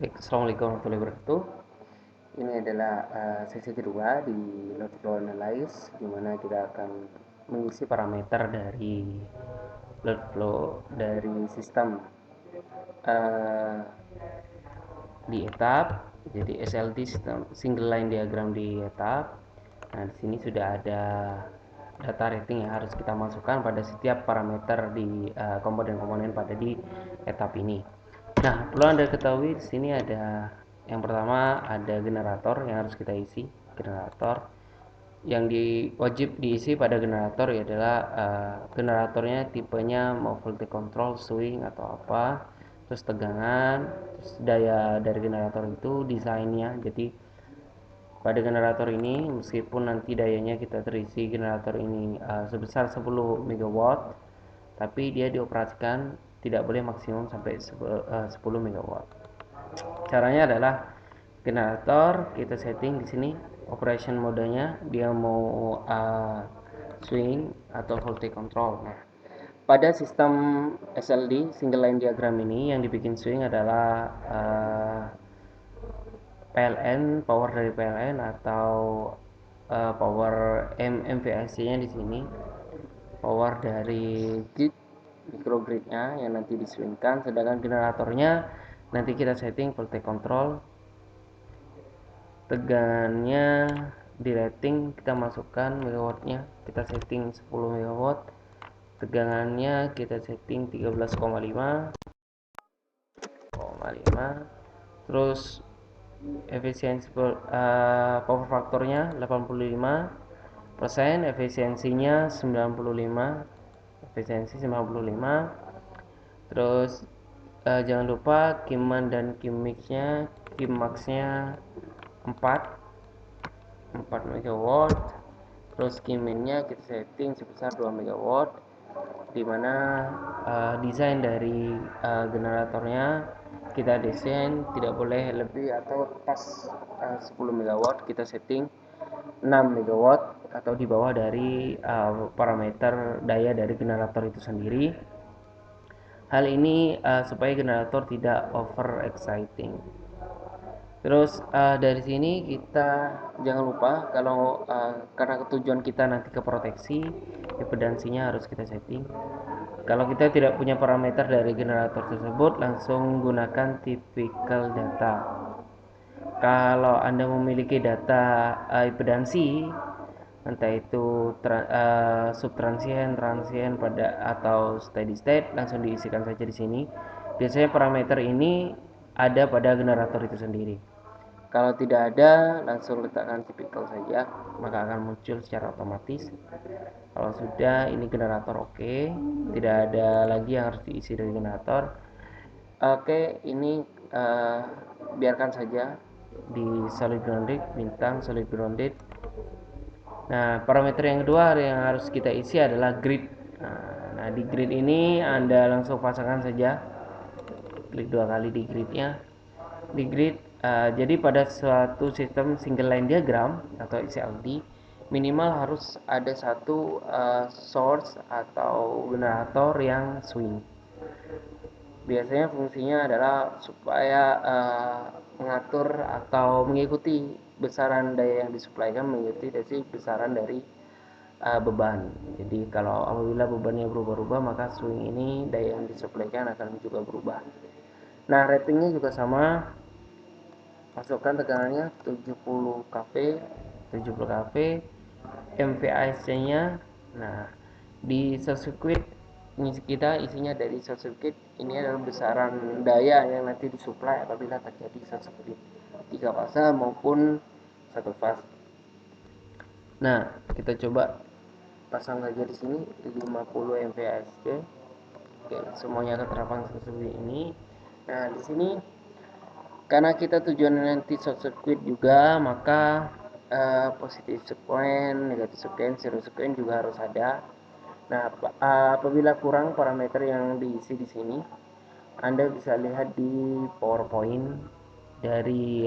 Baik, Assalamualaikum warahmatullahi wabarakatuh. Ini adalah sesi kedua di load flow analyze, di mana kita akan mengisi parameter dari load flow dari sistem uh, di etap. Jadi SLD, sistem single line diagram di etap. Nah, di sini sudah ada data rating yang harus kita masukkan pada setiap parameter di komponen-komponen pada di etap ini. Nah, perlu Anda ketahui di sini ada yang pertama ada generator yang harus kita isi. Generator yang wajib diisi pada generator adalah generatornya tipenya mau voltage control, swing atau apa, terus tegangan, terus daya dari generator itu desainnya. Jadi pada generator ini meskipun nanti dayanya kita terisi generator ini sebesar 10 megawatt, tapi dia dioperasikan tidak boleh maksimum sampai 10 megawatt. Caranya adalah generator kita setting di sini operation modenya dia mau swing atau voltage control. Nah, pada sistem SLD single line diagram ini yang dibikin swing adalah PLN, power dari PLN atau power MVIC-nya di sini, power dari grid microgridnya yang nanti diswingkan, sedangkan generatornya nanti kita setting voltage control. Tegangannya di rating kita masukkan megawattnya, kita setting 10 megawatt, tegangannya kita setting 13,5, terus efisiensi power faktornya 85%, efisiensinya 95, efisiensi 95. Terus jangan lupa kiman dan kimixnya, kimaxnya 4 megawatt. Terus kiminnya kita setting sebesar 2 megawatt, dimana desain dari generatornya kita desain tidak boleh lebih atau pas 10 megawatt, kita setting 6 megawatt atau di bawah dari parameter daya dari generator itu sendiri. Hal ini supaya generator tidak over exciting. Terus dari sini kita jangan lupa kalau karena tujuan kita nanti ke proteksi, impedansinya harus kita setting. Kalau kita tidak punya parameter dari generator tersebut, langsung gunakan typical data. Kalau Anda memiliki data impedansi, entah itu subtransient, transient pada atau steady state, langsung diisikan saja di sini. Biasanya parameter ini ada pada generator itu sendiri. Kalau tidak ada, langsung letakkan typical saja, maka akan muncul secara otomatis. Kalau sudah, ini generator oke, tidak ada lagi yang harus diisi dari generator. Oke, ini biarkan saja di solid grounded, bintang solid grounded. Nah, parameter yang kedua yang harus kita isi adalah grid. Nah, di grid ini Anda langsung pasangkan saja, klik 2 kali di gridnya. Di grid, jadi pada suatu sistem single line diagram atau SLD, minimal harus ada satu source atau generator yang swing. Biasanya fungsinya adalah supaya mengatur atau mengikuti besaran daya yang disuplaikan, mengikuti dari besaran dari beban. Jadi kalau apabila bebannya berubah-ubah, maka swing ini daya yang disuplaikan akan juga berubah. Nah, ratingnya juga sama, masukkan tegangannya 70 kV, 70 kV, MVIC-nya. Nah, di short circuit kita isinya dari short circuit, ini adalah besaran daya yang nanti disuplai apabila terjadi short circuit 3 fase maupun 1 fase. Nah, kita coba pasang saja di sini 50 MVIC. Oke, semuanya terapkan seperti ini. Nah, di sini karena kita tujuannya nanti short circuit juga, maka positif sequence, negatif sequence, zero sequence juga harus ada. Nah, apabila kurang parameter yang diisi di sini, Anda bisa lihat di PowerPoint dari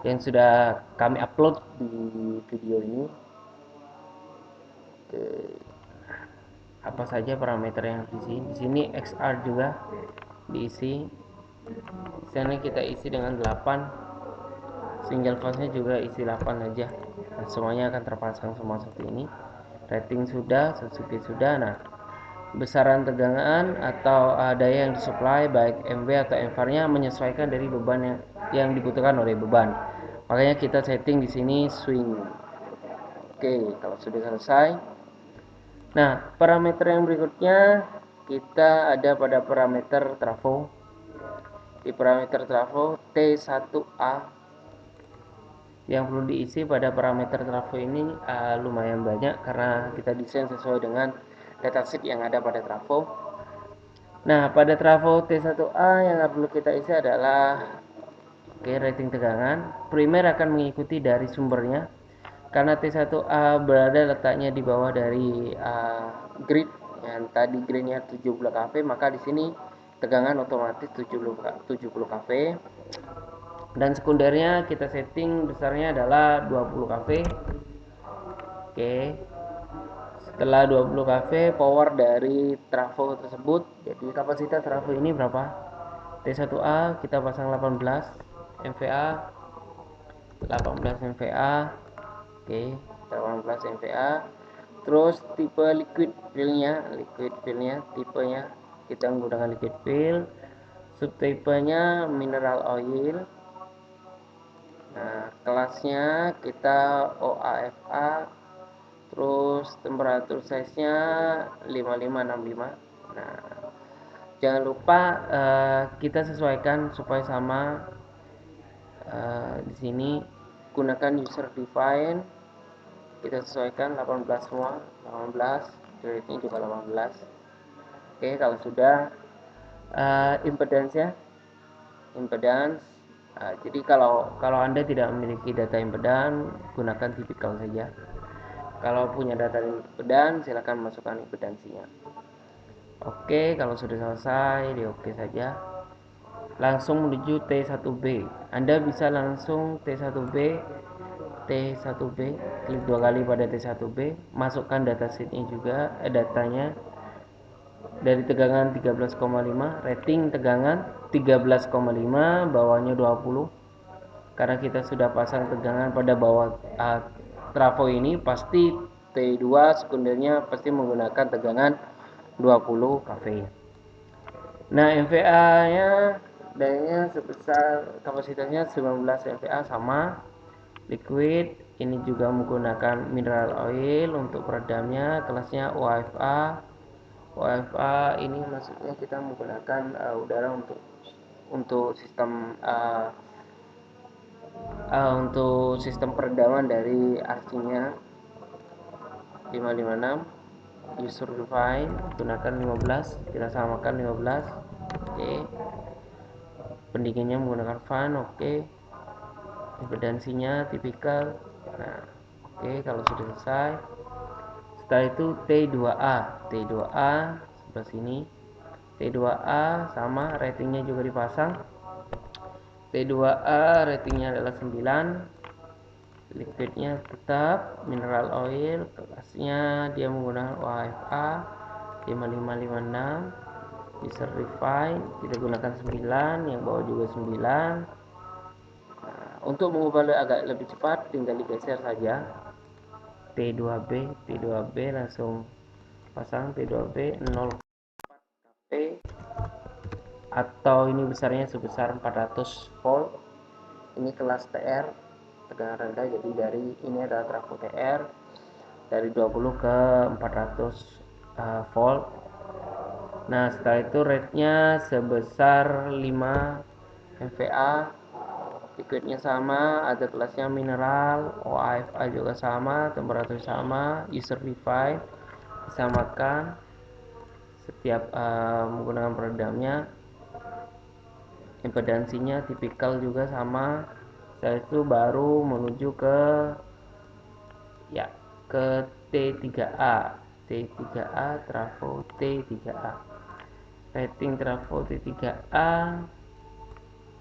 yang sudah kami upload di video ini. Apa saja parameter yang diisi? Di sini XR juga diisi. Di sana kita isi dengan 8, single fase juga isi 8 aja. Nah, semuanya akan terpasang semua seperti ini. Rating sudah, Suzuki sudah. Nah, besaran tegangan atau daya yang disuplai baik MV atau MVAR-nya menyesuaikan dari beban yang dibutuhkan oleh beban. Makanya kita setting di sini swing. Oke, kalau sudah selesai. Nah, parameter yang berikutnya kita ada pada parameter trafo. Di parameter trafo T1A yang perlu diisi pada parameter trafo ini lumayan banyak karena kita desain sesuai dengan datasheet yang ada pada trafo. Nah, pada trafo T1A yang perlu kita isi adalah rating tegangan. Primer akan mengikuti dari sumbernya. Karena T1A berada letaknya di bawah dari grid yang tadi gridnya 70 kV, maka di sini tegangan otomatis 70 kV. Dan sekundernya kita setting besarnya adalah 20 kV. Oke. Setelah 20 kV power dari trafo tersebut, jadi kapasitas trafo ini berapa? T1A kita pasang 18 MVA, 18 MVA. Oke, 18 MVA. Terus tipe liquid fill-nya tipenya kita menggunakan liquid fill. Subtipenya mineral oil. Nah, kelasnya kita OAFA. Terus temperatur size-nya 5565. Nah, jangan lupa kita sesuaikan supaya sama. Di sini gunakan user define, kita sesuaikan 18 semua, 18, rate-nya juga 18. Oke, kalau sudah impedance jadi kalau Anda tidak memiliki data impedan, gunakan tipikal saja. Kalau punya data impedan, silakan masukkan impedansinya. Oke, kalau sudah selesai, di oke saja. Langsung menuju T1B. Anda bisa langsung T1B, klik 2 kali pada T1B, masukkan datasheetnya juga, datanya dari tegangan 13,5, rating tegangan 13,5, bawahnya 20. Karena kita sudah pasang tegangan pada bawah trafo ini, pasti T2 sekundernya pasti menggunakan tegangan 20 kV. Nah, MVA-nya dayanya sebesar kapasitasnya 19 MVA sama. Liquid ini juga menggunakan mineral oil untuk peredamnya, kelasnya OFA. OFA ini maksudnya kita menggunakan udara untuk sistem peredaman dari RC-nya 556. User define gunakan 15, kita samakan 15. Oke. Pendinginnya menggunakan fan, oke. Impedansinya tipikal. Nah, oke, kalau sudah selesai. Setelah itu T2A sebelah sini. T2A sama, ratingnya juga dipasang. T2A ratingnya adalah 9. Liquidnya tetap mineral oil, kelasnya dia menggunakan OFA 5556. User refine kita gunakan 9, yang bawah juga 9. Untuk mengubah agak lebih cepat tinggal digeser saja. T2B langsung pasang T2B 0 kV, atau ini besarnya sebesar 400 volt. Ini kelas TR, tegangan rendah, jadi dari ini adalah trafo TR dari 20 ke 400 volt. Nah, setelah itu rate-nya sebesar 5 MVA. Liquidnya sama, ada kelasnya mineral, OAFA juga sama, temperatur sama, user define disamakan setiap menggunakan peredamnya. Impedansinya tipikal juga sama. Setelah itu baru menuju ke T3A trafo T3A. Rating trafo T3A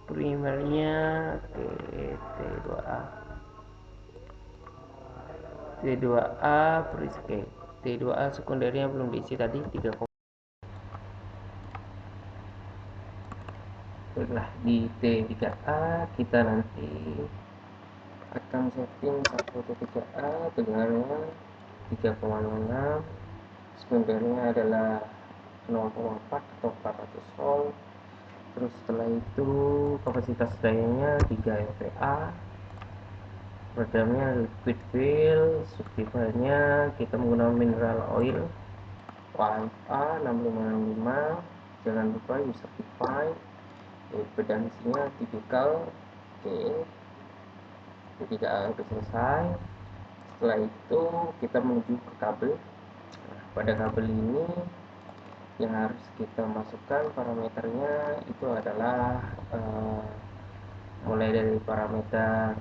primernya T2A T2A sekundernya belum diisi tadi 3. Lah di T3A kita nanti akan setting 1.3A tegangannya 3,06, sebenarnya adalah 0,4 atau 400 volt. Terus setelah itu kapasitas dayanya 3 mVA, redamnya liquid fill, subdividernya kita menggunakan mineral oil YFA 6565. Jangan lupa user define, impedansinya tipikal. Oke, ketika udah selesai, setelah itu kita menuju ke kabel. Nah, pada kabel ini yang harus kita masukkan parameternya itu adalah mulai dari parameter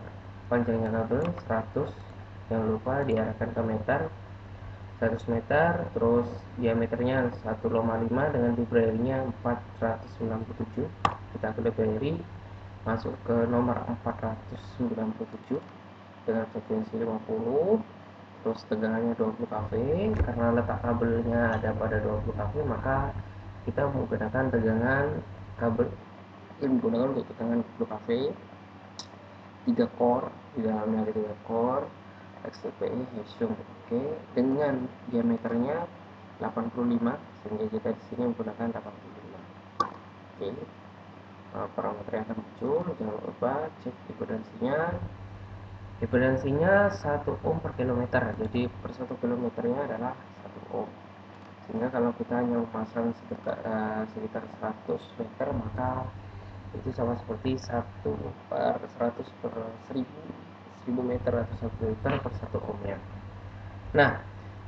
panjangnya kabel 100, jangan lupa diarahkan ke meter 100 meter, terus diameternya 1,5 dengan library-nya 497. Kita ke library, masuk ke nomor 497 dengan frekuensi 50, terus tegangannya 20 kV. Karena letak kabelnya ada pada 20 kV, maka kita menggunakan tegangan kabel yang digunakan untuk tegangan 20 kV. 3 core, di dalamnya ada 3 core XTPI Hesium, oke, dengan diameternya 85, sehingga kita di sini menggunakan 85. Oke, parameternya akan muncul. Jangan lupa cek impedansinya. Impedansinya 1 ohm per kilometer, jadi per 1 kilometernya adalah 1 ohm. Sehingga kalau kita hanya memasang sekitar 100 meter, maka itu sama seperti 1 per 100 per 1000 meter atau 1 meter per 1 ohm ya. Nah,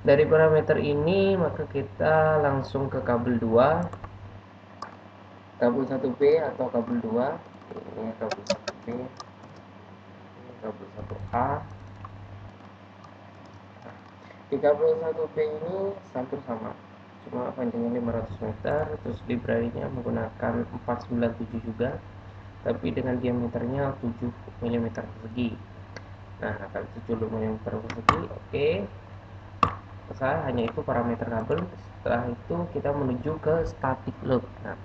dari parameter ini maka kita langsung ke kabel 2, kabel 1B atau kabel 2. Ini kabel 1B, ini kabel 1A. Nah, di kabel 1B ini hampir sama, cuma panjangnya 500 meter, terus library-nya menggunakan 497 juga, tapi dengan diameternya 7 mm persegi. Nah, akan 70 mm persegi. Oke, selesai. Hanya itu parameter kabel. Setelah itu kita menuju ke static load. Nah,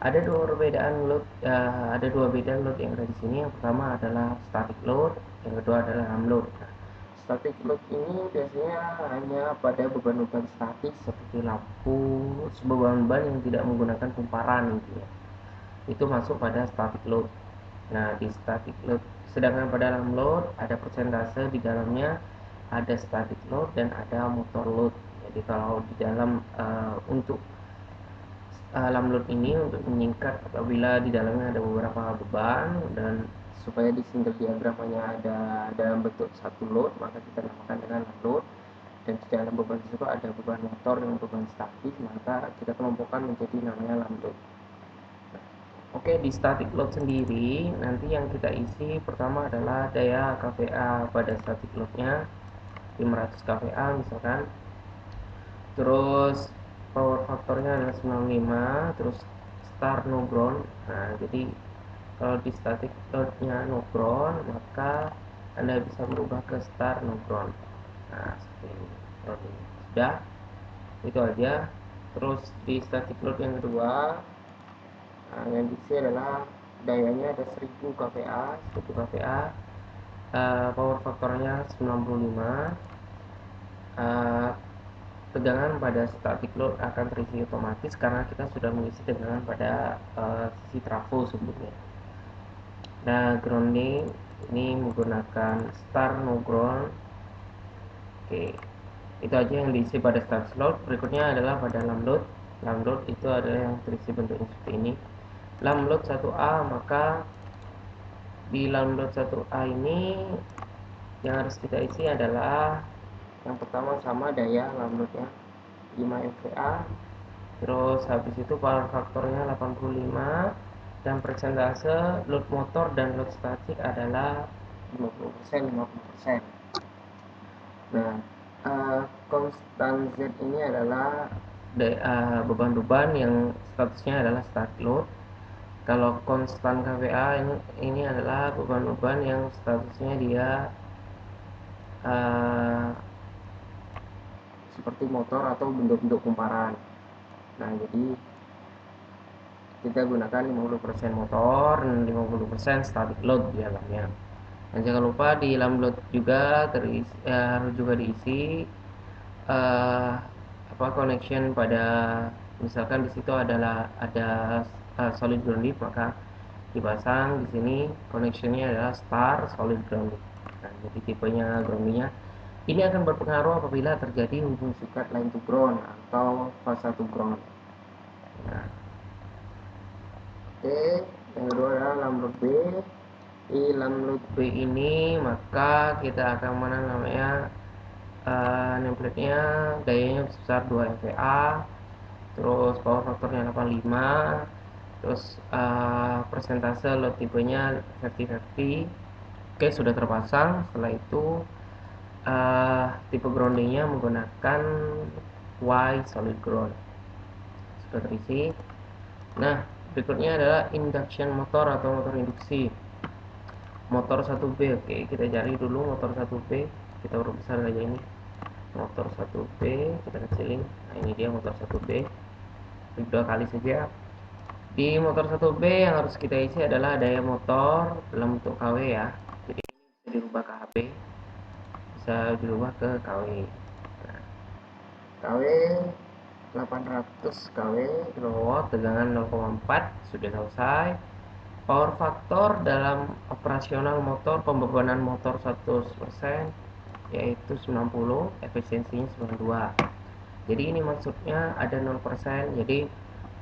ada dua perbedaan load, ada dua beda load yang ada di sini. Yang pertama adalah static load, yang kedua adalah hum load. Nah, static load ini biasanya hanya pada beban-beban statis seperti lampu, beban-beban yang tidak menggunakan kumparan gitu ya. Itu masuk pada static load. Nah, di static load, sedangkan pada hum load ada persentase di dalamnya, ada static load dan ada motor load. Jadi kalau di dalam untuk hum load ini untuk menyingkat apabila di dalamnya ada beberapa beban, dan supaya di single diagram hanya ada dalam bentuk satu load, maka kita namakan dengan hum load. Dan di dalam beban tersebut ada beban motor dan beban statis, maka kita kelompokkan menjadi namanya hum load. Oke, di static load sendiri nanti yang kita isi pertama adalah daya kVA pada static loadnya 500 kVA misalkan, terus power faktornya adalah 95, terus star no ground. Nah, jadi kalau di static loadnya no ground, maka Anda bisa berubah ke star no ground. Nah, seperti ini. Sudah, itu aja. Terus di static load yang kedua, yang diisi adalah dayanya ada 1000 kVA, 1000 kVA, power faktornya 95, tegangan pada static load akan terisi otomatis karena kita sudah mengisi tegangan pada sisi trafo sebelumnya. Nah, grounding ini menggunakan star no ground. Oke, itu aja yang diisi pada static load. Berikutnya adalah pada hum load. Hum load itu adalah yang terisi bentuknya seperti ini. Hum load 1A, maka di hum load 1A ini yang harus kita isi adalah yang pertama sama daya hum loadnya 5 mVA, terus habis itu power faktornya 85, dan persentase load motor dan load statik adalah 50%, 50%. Nah, konstan Z ini adalah beban-beban yang statusnya adalah static load. Kalau konstan kVA ini adalah beban-beban yang statusnya dia seperti motor atau bentuk-bentuk kumparan. Nah, jadi kita gunakan 50% motor dan 50% static load di dalamnya. Dan jangan lupa di dalam load juga harus juga diisi connection pada, misalkan di situ ada solid grounded, maka dipasang di sini connectionnya adalah star solid grounded. Nah, jadi tipenya groundingnya ini akan berpengaruh apabila terjadi hubung sikat line to ground atau fase to ground. Nah, oke, yang kedua adalah lambrot B. Di lambrot B ini maka kita akan mana namanya nameplate-nya dayanya sebesar 2 MVA, terus power faktornya 85, terus persentase load tipenya 50-50. Oke, sudah terpasang. Setelah itu tipe groundingnya menggunakan Y solid ground, sudah terisi. Nah, berikutnya adalah induction motor atau motor induksi. Motor 1B, oke, kita cari dulu motor 1B. Kita perbesar saja ini. Motor 1B, kita kecilin. Nah, ini dia motor 1B. Dua kali saja. Di motor 1B yang harus kita isi adalah daya motor dalam bentuk KW ya. Jadi ini bisa dirubah ke HP, bisa dirubah ke KW. Nah, KW 800 kW kilowatt, tegangan 0,4, sudah selesai. Power factor dalam operasional motor, pembebanan motor 100% yaitu 90, efisiensinya 92. Jadi ini maksudnya ada 0%. Jadi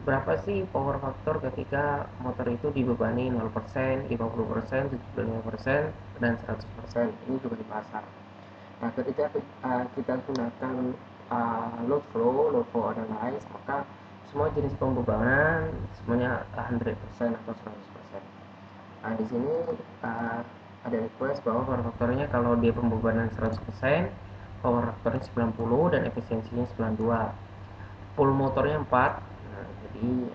berapa sih power factor ketika motor itu dibebani 0%, 50%, 75%, dan 100%? Ini juga dipasang. Nah, ketika kita gunakan load flow analyze, maka semua jenis pembebanan semuanya 100% atau 100%. Nah, di sini ada request bahwa power faktornya kalau dia pembebanan 100%, power faktornya 90 dan efisiensinya 92. Full motornya 4. Nah, jadi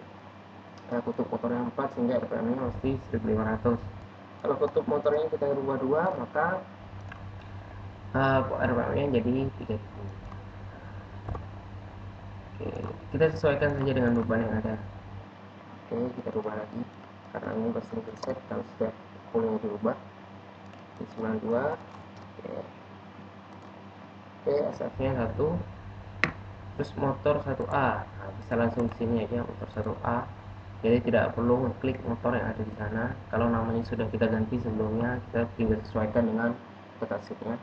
kutub motornya 4 sehingga RPM-nya mesti 1500. Kalau kutub motornya kita rubah 2, maka RPM-nya jadi 3000. Oke, kita sesuaikan saja dengan beban yang ada. Oke, kita rubah lagi karena ini versi preset. Kalau sudah fullnya dirubah di 92. Oke, SF-nya 1, terus motor 1A. Nah, bisa langsung di sini aja motor 1A. Jadi tidak perlu ngeklik motor yang ada di sana. Kalau namanya sudah kita ganti sebelumnya, kita tinggal sesuaikan dengan datasheetnya.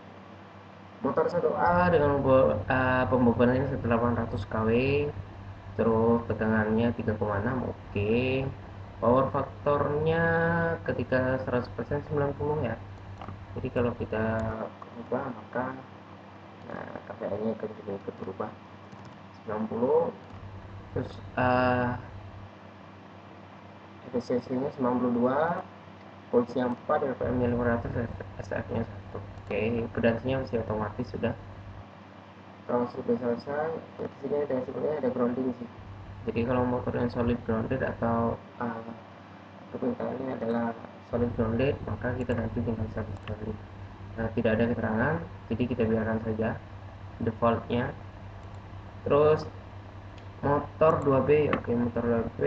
Motor 1A dengan pembebanannya 1800 kW, terus tegangannya 3,6, oke. Power faktornya ketika 100% 90 ya. Jadi kalau kita ubah maka KPI-nya akan juga ikut berubah 90. Terus efisiensinya 92, voltnya 4, RPM-nya 500, SF-nya 1. Oke, pedasinya masih otomatis sudah. Kalau sudah selesai, di sini ada sebenarnya ada grounding sih. Jadi kalau motor yang solid grounded atau permintaannya adalah solid grounded, maka kita ganti dengan solid grounded. Nah, tidak ada keterangan, jadi kita biarkan saja defaultnya. Terus motor 2B, oke, motor 2B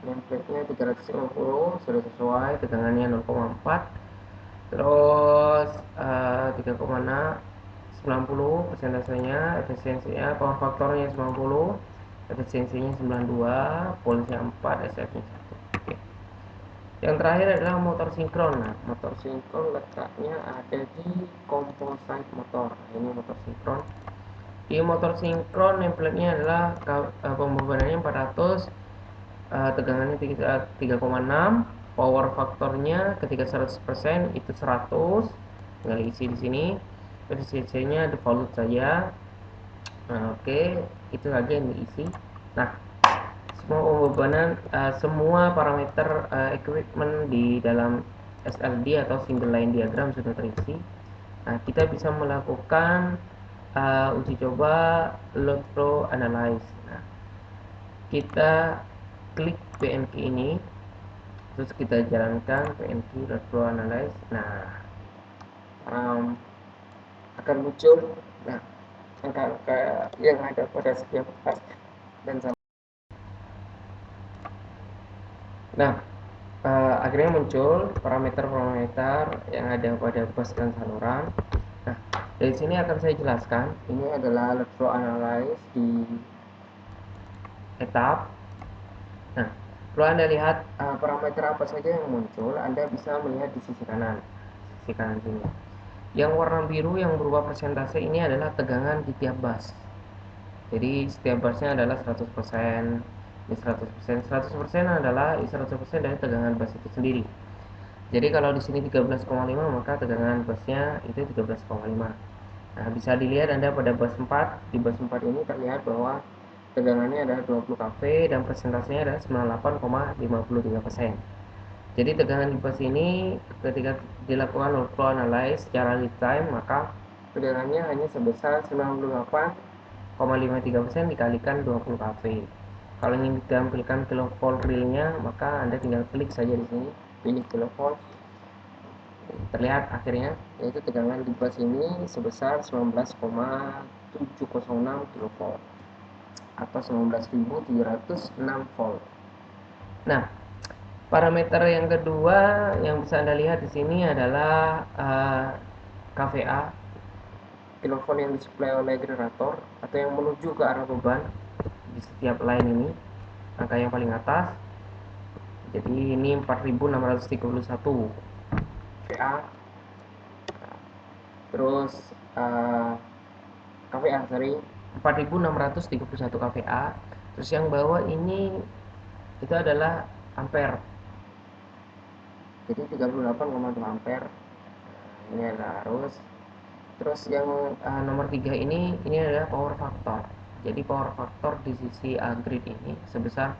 nameplate-nya 350, sudah sesuai, tegangannya 0,4, terus 3,6, 90 persentasenya, efisiensinya, power faktornya 90, efisiensinya 92, voltnya 4, SF-nya 1. Oke. Yang terakhir adalah motor sinkron. Nah, motor sinkron letaknya ada di composite motor. Nah, ini motor sinkron. Di motor sinkron nameplate-nya adalah pembebanannya 400, tegangannya 3,6, power faktornya ketika 100% itu 100. Tinggal isi di sini. Efisiensinya default saja. Nah, oke, itu saja yang diisi. Nah, semua pembebanan, semua parameter equipment di dalam SLD atau single line diagram sudah terisi. Nah, kita bisa melakukan uji coba load flow analyze. Nah, kita klik PNQ ini, terus kita jalankan PNQ load flow analyze. Nah, akan muncul angka-angka yang ada pada setiap pas dan Nah, akhirnya muncul parameter-parameter yang ada pada bus dan saluran. Nah, dari sini akan saya jelaskan. Ini adalah load flow analysis di etap. Nah, kalau Anda lihat parameter apa saja yang muncul, Anda bisa melihat di sisi kanan sini. Yang warna biru yang berubah persentase ini adalah tegangan di tiap bus. Jadi setiap busnya adalah 100%, ini 100%. 100% adalah 100% dari tegangan bus itu sendiri. Jadi kalau di sini 13,5 maka tegangan busnya itu 13,5. Nah, bisa dilihat Anda pada bus 4. Di bus 4 ini terlihat bahwa tegangannya adalah 20 kV dan persentasenya adalah 98,53%. Jadi tegangan di bus ini ketika dilakukan load flow analysis secara real time maka tegangannya hanya sebesar 98,53% dikalikan 20 kV. Kalau ingin ditampilkan kilovolt realnya maka Anda tinggal klik saja di sini, pilih kilovolt. Terlihat akhirnya yaitu tegangan di bus ini sebesar 19,706 kV atau 19.706 volt. Nah, parameter yang kedua yang bisa Anda lihat di sini adalah KVA, kilovolt yang disuplai oleh generator atau yang menuju ke arah beban di setiap line ini, angka yang paling atas. Jadi ini 4631 KVA. Terus KVA, sorry, 4631 KVA. Terus yang bawah ini itu adalah ampere. Jadi 38,2 ampere. Ini adalah arus. Terus yang nomor 3 ini adalah power factor. Jadi power factor di sisi grid ini sebesar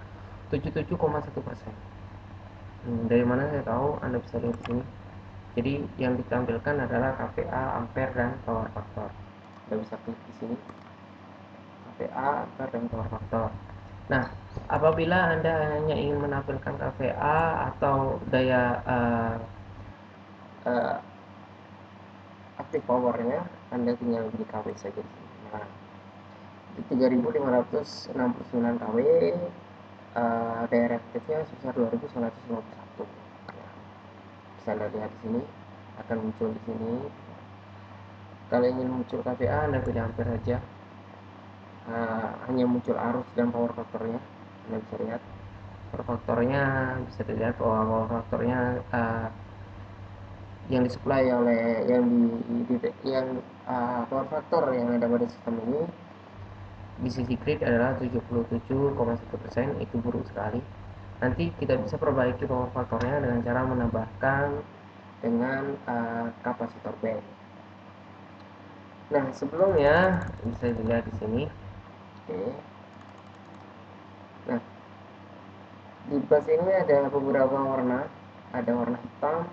77,1%. Dari mana saya tahu? Anda bisa lihat di sini. Jadi yang ditampilkan adalah KVA, ampere dan power factor. Anda bisa klik di sini. KVA, ampere dan power factor. Nah, apabila Anda hanya ingin menampilkan KVA atau daya active powernya, Anda tinggal beli KW saja di sini. Nah, 3569 KW, daya reaktifnya sebesar 2151. Nah, bisa Anda lihat di sini, akan muncul di sini. Kalau ingin muncul KVA, Anda pilih ampere saja. Hanya muncul arus dan power factornya. Anda bisa lihat power factornya, bisa dilihat bahwa power factornya yang disuplai oleh power factor yang ada pada sistem ini di sisi grid adalah 77,1%. Itu buruk sekali. Nanti kita bisa perbaiki power factornya dengan cara menambahkan dengan kapasitor B. Nah, sebelumnya bisa dilihat di sini. Oke. Nah, di bus ini ada beberapa warna, ada warna hitam,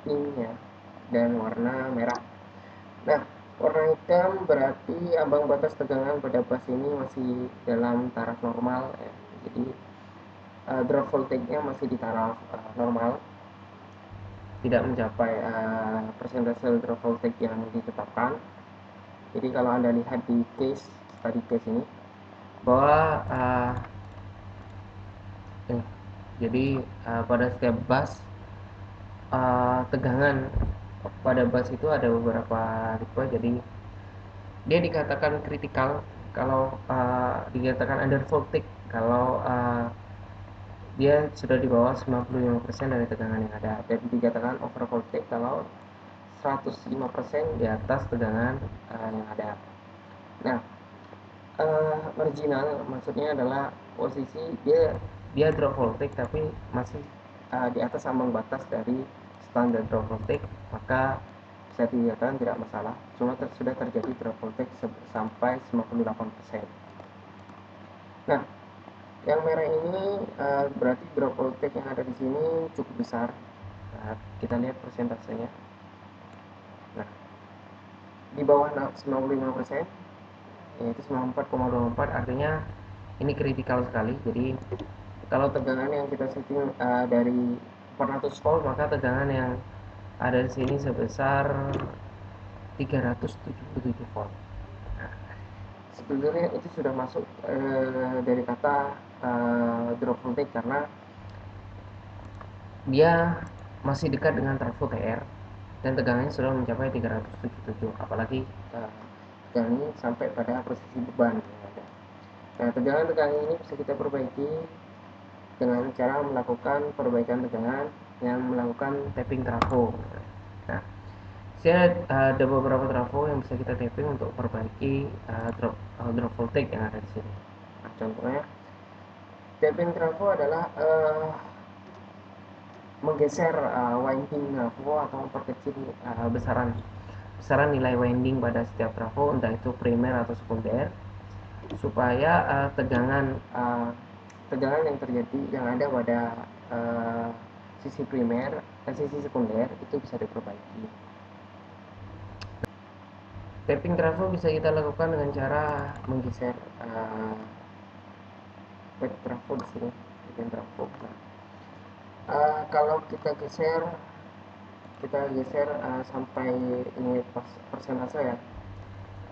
pink ya, dan warna merah. Nah, warna hitam berarti ambang batas tegangan pada bus ini masih dalam taraf normal ya. Jadi drop voltage-nya masih di taraf normal, tidak mencapai persentase drop voltage yang ditetapkan. Jadi kalau Anda lihat di case ini bahwa jadi pada setiap bus tegangan pada bus itu ada beberapa tipe. Jadi dia dikatakan kritikal kalau dikatakan under voltage kalau dia sudah di bawah 95% dari tegangan yang ada, dan dikatakan over voltage kalau 105% di atas tegangan yang ada. Nah, marginal maksudnya adalah posisi dia drop voltage tapi masih di atas ambang batas dari standar drop voltage, maka bisa dikatakan tidak masalah. Cuma sudah terjadi drop voltage sampai 98%. Nah, yang merah ini berarti drop voltage yang ada di sini cukup besar. Nah, kita lihat persentasenya. Nah, di bawah 95%, yaitu 94,24, artinya ini kritikal sekali. Jadi kalau tegangan yang kita setting dari 400 volt, maka tegangan yang ada di sini sebesar 377 volt. Nah, sebetulnya itu sudah masuk dari kata drop voltage karena dia masih dekat dengan trafo TR dan tegangannya sudah mencapai 377, apalagi tegangan ini sampai pada posisi beban yang ada. Nah, tegangan-tegangan ini bisa kita perbaiki dengan cara melakukan perbaikan tegangan yang melakukan tapping trafo. Nah, saya ada beberapa trafo yang bisa kita tapping untuk perbaiki drop voltage yang ada di sini. Nah, contohnya tapping trafo adalah menggeser winding trafo atau memperkecil besaran nilai winding pada setiap trafo, entah itu primer atau sekunder, supaya tegangan yang terjadi yang ada pada sisi primer dan sisi sekunder itu bisa diperbaiki. Tapping trafo bisa kita lakukan dengan cara menggeser back trafo di sini, tapping trafo. Nah, kalau kita geser sampai ini persentase ya,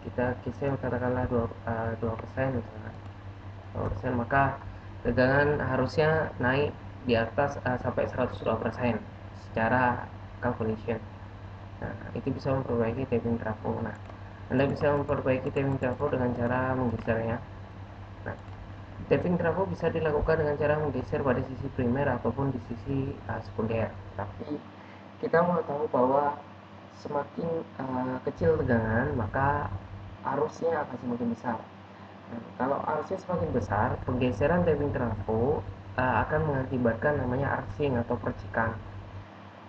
kita geser katakanlah 2% misalnya 2%, maka tegangan harusnya naik di atas sampai 102% secara calculation. Nah, itu bisa memperbaiki tapping trafo. Nah, Anda bisa memperbaiki tapping trafo dengan cara menggesernya. Nah, tapping trafo bisa dilakukan dengan cara menggeser pada sisi primer ataupun di sisi sekunder. Tapi kita mau tahu bahwa semakin kecil tegangan, maka arusnya akan semakin besar. Nah, kalau arusnya semakin besar, penggeseran tapping trafo akan mengakibatkan namanya arcing atau percikan.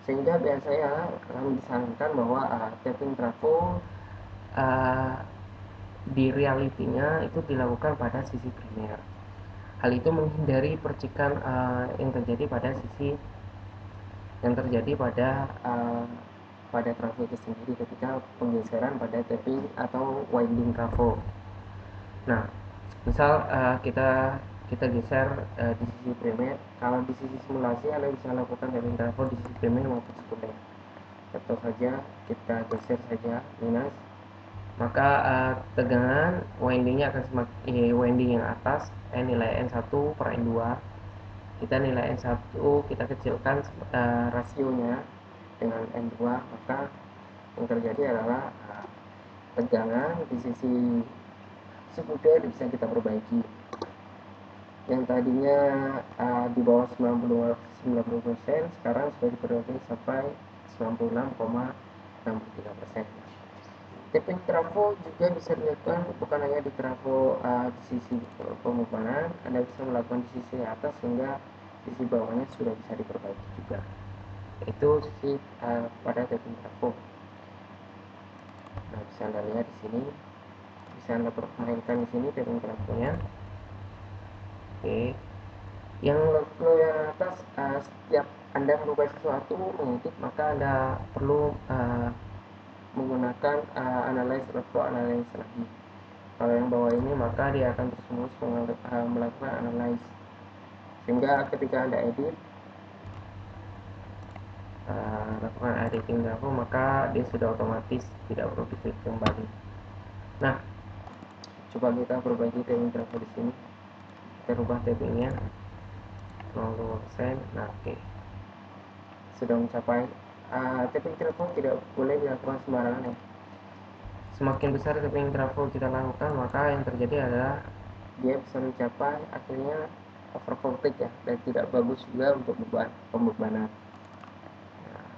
Sehingga biasanya kami disarankan bahwa tapping trafo di realitinya itu dilakukan pada sisi primer. Hal itu menghindari percikan yang terjadi pada trafo itu sendiri ketika penggeseran pada tapping atau winding trafo. Nah, misal kita geser di sisi primer, kalau di sisi simulasi Anda bisa lakukan tapping trafo di sisi primer maupun sekunder. Contoh saja kita geser saja minus, maka tegangan windingnya akan winding yang atas nilai N1 per N2, kita nilai N1 kita kecilkan rasionya dengan N2, maka yang terjadi adalah tegangan di sisi sekunder bisa kita perbaiki. Yang tadinya di bawah 90% sekarang sudah diperbaiki sampai 96,63%. Tapping trafo juga bisa dilakukan bukan hanya di trafo di sisi pembebanan, Anda bisa melakukan di sisi atas sehingga sisi bawahnya sudah bisa diperbaiki juga. Itu sisi pada tapping trafo. Nah, bisa Anda lihat di sini, bisa Anda permainkan di sini tapping trafonya. Oke. Yang yang atas, setiap Anda merubah sesuatu mengintip, maka Anda perlu menggunakan analyze atau analyze lagi. Kalau yang bawah ini maka dia akan terus melakukan analyze, sehingga ketika Anda edit lakukan editing trafo, maka dia sudah otomatis tidak perlu diklik kembali. Nah, coba kita perbaiki tapping trafo di sini. Kita rubah tappingnya 0,5%. Nah, oke. Sudah mencapai tapping trafo tidak boleh dilakukan sembarangan ya. Semakin besar tapping trafo kita lakukan, maka yang terjadi adalah dia bisa mencapai akhirnya over voltage ya, dan tidak bagus juga untuk pembebanan. Nah,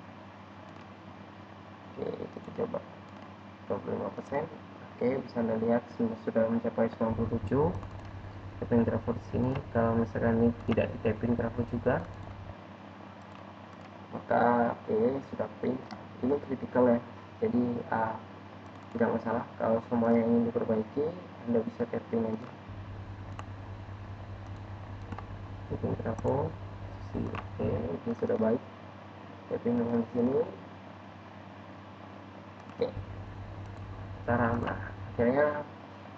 oke, kita coba 25%. Oke, bisa Anda lihat sudah mencapai 97 tapping trafo di sini. Kalau misalkan ini tidak di tapping trafo juga, maka oke, sudah print. Ini critical ya, jadi tidak masalah. Kalau semuanya ingin diperbaiki, Anda bisa tapping aja tapping trafo sisi. Oke, ini sudah baik. Tapping dengan sini. Oke, sekarang akhirnya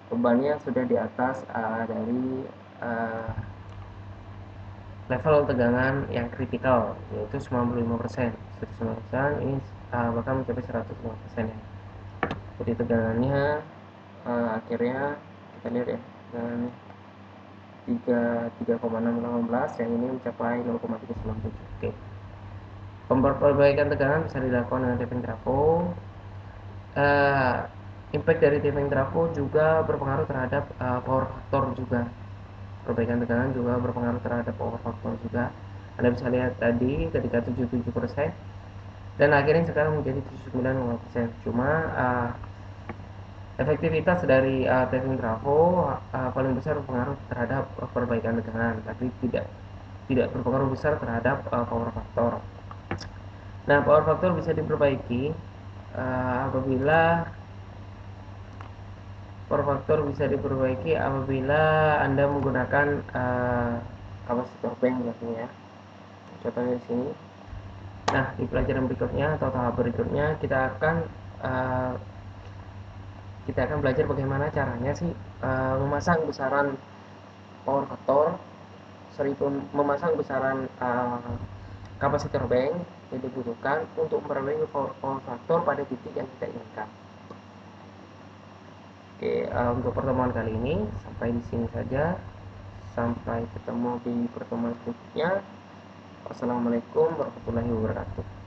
bebannya sudah di atas dari level tegangan yang kritikal, yaitu 95%. 95%, ini bahkan mencapai 105% ya. Jadi tegangannya akhirnya kita lihat ya, tegangannya 3,618, yang ini mencapai 0,397. Oke. Perbaikan tegangan bisa dilakukan dengan tapping trafo. Impact dari tapping trafo juga berpengaruh terhadap power factor juga. Perbaikan tegangan juga berpengaruh terhadap power factor juga. Anda bisa lihat tadi ketika 77% dan akhirnya sekarang menjadi 79,5%. Cuma efektivitas dari tapping trafo paling besar berpengaruh terhadap perbaikan tegangan, tapi tidak berpengaruh besar terhadap power factor. Nah, power factor bisa diperbaiki apabila Anda menggunakan kapasitor bank ya. Contohnya di sini. Nah, di pelajaran berikutnya atau tahap berikutnya uh, kita akan belajar bagaimana caranya sih memasang besaran power factor, memasang besaran kapasitor bank yang dibutuhkan untuk memperbaiki power factor pada titik yang kita inginkan. Oke, untuk pertemuan kali ini sampai di sini saja. Sampai ketemu di pertemuan berikutnya. Wassalamualaikum warahmatullahi wabarakatuh.